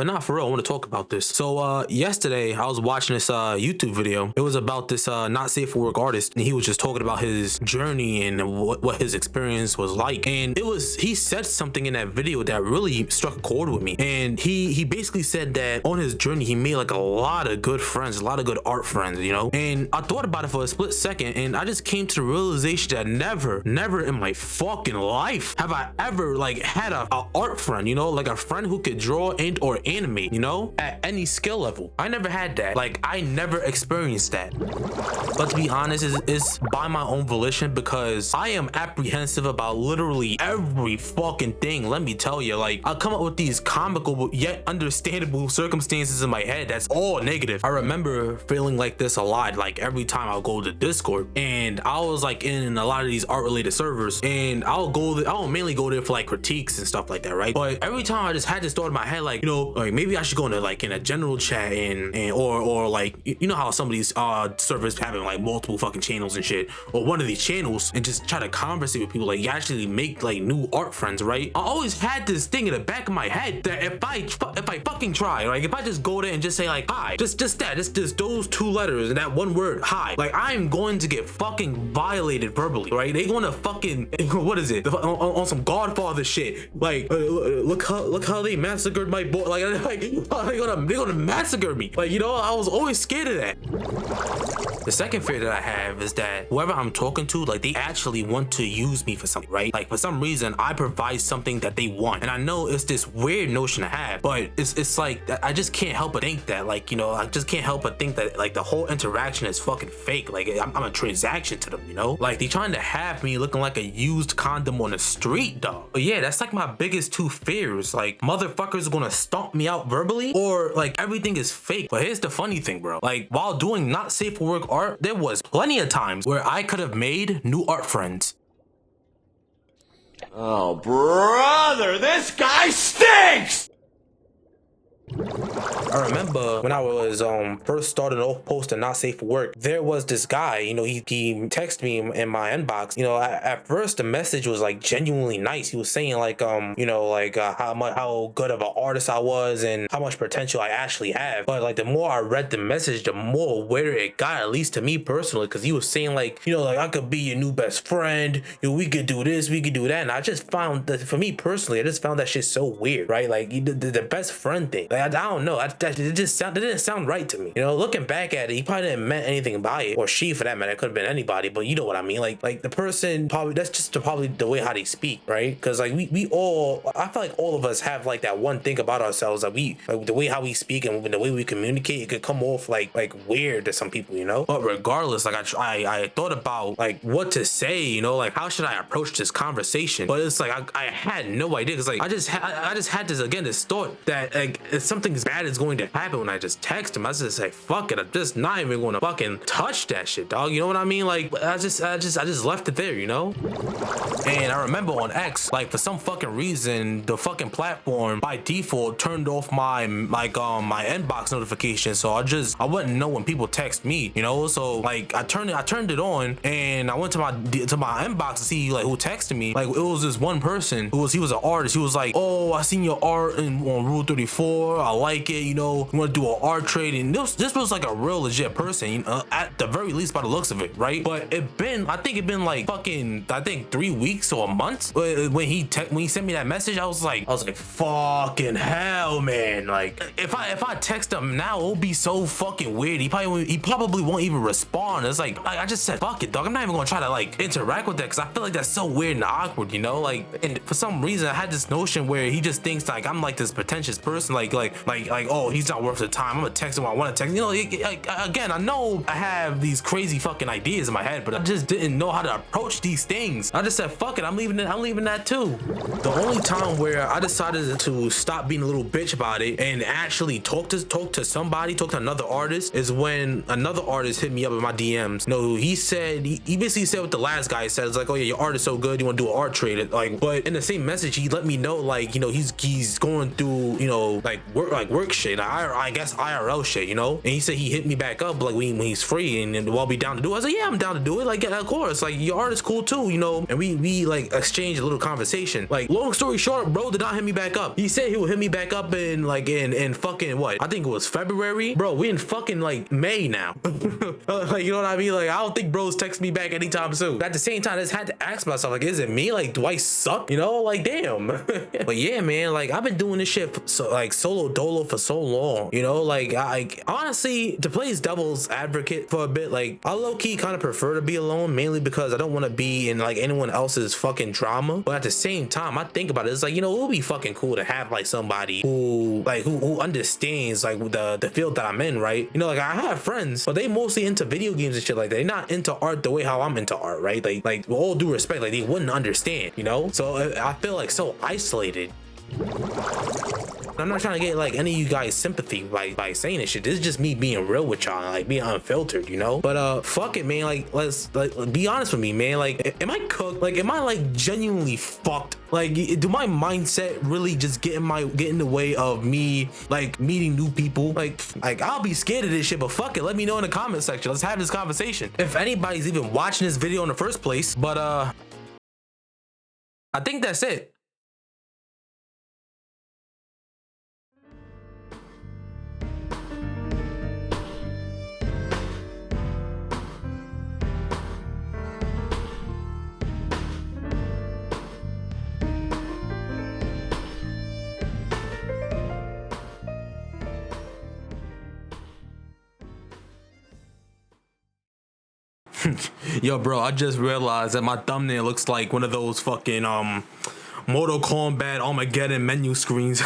but not for real. I want to talk about this. So yesterday I was watching this YouTube video. It was about this not safe for work artist, and he was just talking about his journey and what his experience was like. And he said something in that video that really struck a chord with me. And he basically said that on his journey he made like a lot of good friends, a lot of good art friends, you know. And I thought about it for a split second, and I just came to the realization that never in my fucking life have I ever like had a art friend, you know, like a friend who could draw and or animate, you know, at any skill level. I never had that. Like, I never experienced that. But to be honest, it's by my own volition, because I am apprehensive about literally every fucking thing. Let me tell you, like, I come up with these comical yet understandable circumstances in my head that's all negative. I remember feeling like this a lot, like every time I'll go to Discord, and I was like in a lot of these art related servers, and I'll mainly go there for like critiques and stuff like that, right? But every time I just had this thought in my head, like, you know, like maybe I should go into like in a general chat or like, you know how some of these servers having like multiple fucking channels and shit, or one of these channels, and just try to conversate with people, like you actually make like new art friends, right? I always had this thing in the back of my head that if I fucking try, like if I just go there and just say like hi, just those two letters and that one word hi, like I'm going to get fucking violated verbally, right? They gonna fucking what is it, on some Godfather shit, like look how they massacred my boy, like they're gonna massacre me, like, you know. I was always scared of that. The second fear that I have is that whoever I'm talking to, like, they actually want to use me for something, right? Like, for some reason, I provide something that they want. And I know it's this weird notion to have, but it's like, I just can't help but think that, like, you know, I just can't help but think that, like, the whole interaction is fucking fake. Like, I'm a transaction to them, you know? Like, they trying to have me looking like a used condom on the street, dog. But yeah, that's like my biggest two fears. Like, motherfuckers are gonna stomp me out verbally, or like everything is fake. But here's the funny thing, bro. Like, while doing not safe for work art, there was plenty of times where I could have made new art friends. Oh, brother, this guy stinks! I remember when I was first starting off posting not safe for work, there was this guy, you know, he texted me in my inbox. You know, at first the message was like genuinely nice. He was saying like you know, like how good of an artist I was and how much potential I actually have. But like the more I read the message, the more aware it got, at least to me personally, because he was saying like, you know, like I could be your new best friend, you know, we could do this, we could do that. And I just found that, for me personally, I just found that shit so weird, right? Like the best friend thing, like I don't know, it didn't sound right to me. You know, looking back at it, he probably didn't meant anything by it, or she for that matter. It could have been anybody, but you know what I mean. Like the person probably, that's just probably the way how they speak, right? Because like we all, I feel like all of us have like that one thing about ourselves that we, like the way how we speak and the way we communicate, it could come off like weird to some people, you know. But regardless, like I thought about like what to say, you know, like how should I approach this conversation? But it's like I had no idea, because like I just had this thought that like if something bad is going to happen when I just text him, I just say fuck it, I'm just not even going to fucking touch that shit, dog. You know what I mean? Like I just left it there, you know. And I remember on X, like for some fucking reason, the fucking platform by default turned off my my inbox notification, so I wouldn't know when people text me, you know. So like I turned it on, and I went to my inbox to see like who texted me. Like it was this one person he was an artist. He was like, oh, I seen your art on Rule 34, I like it, you know, you want to do an art trade. And this was like a real legit person, you know, at the very least by the looks of it, right? But I think it been like fucking 3 weeks or a month when he sent me that message. I was like fucking hell, man. Like if I text him now, it'll be so fucking weird. He probably won't even respond. It's like I just said fuck it, dog. I'm not even gonna try to like interact with that, because I feel like that's so weird and awkward, you know. Like, and for some reason I had this notion where he just thinks like I'm like this pretentious person, like oh, he's not worth the time, I'm gonna text him when I want to text, you know. Again, I know I have these crazy fucking ideas in my head, but I just didn't know how to approach these things. I just said fuck it, I'm leaving that too. The only time where I decided to stop being a little bitch about it and actually talk to another artist is when another artist hit me up in my DMs. No, he basically said what the last guy said. It's like, oh yeah, your art is so good, you want to do an art trade. Like, but in the same message, he let me know, like, you know, he's going through, you know, like work shit. shit. I guess IRL shit, you know. And he said he hit me back up like when he's free and we'll be down to do it. I was like, yeah, I'm down to do it. Like, yeah, of course. Like, your art is cool too, you know. And we like exchanged a little conversation. Like, long story short, bro did not hit me back up. He said he would hit me back up in like in fucking what? I think it was February. Bro, we in fucking like May now. Like, you know what I mean? Like, I don't think bros text me back anytime soon. But at the same time, I just had to ask myself, like, is it me? Like, do I suck? You know, like, damn. But yeah, man, like, I've been doing this shit like solo dolo for so long, you know. Like, I honestly, to play devil's advocate for a bit, like, I low-key kind of prefer to be alone, mainly because I don't want to be in like anyone else's fucking drama. But at the same time, I think about it, it's like, you know, it would be fucking cool to have like somebody who understands like the field that I'm in, right? You know, like, I have friends, but they mostly into video games and shit like that. They're not into art the way how I'm into art, right? Like with all due respect, like, they wouldn't understand, you know. So I feel like so isolated. I'm not trying to get like any of you guys sympathy by saying this shit. This is just me being real with y'all, like being unfiltered, you know. But fuck it, man. Like, let's be honest with me, man. Like, am I cooked? Like, am I like genuinely fucked? Like, do my mindset really just get in the way of me like meeting new people? Like I'll be scared of this shit, but fuck it. Let me know in the comment section. Let's have this conversation. If anybody's even watching this video in the first place. But I think that's it. Yo, bro, I just realized that my thumbnail looks like one of those fucking Mortal Kombat Armageddon menu screens.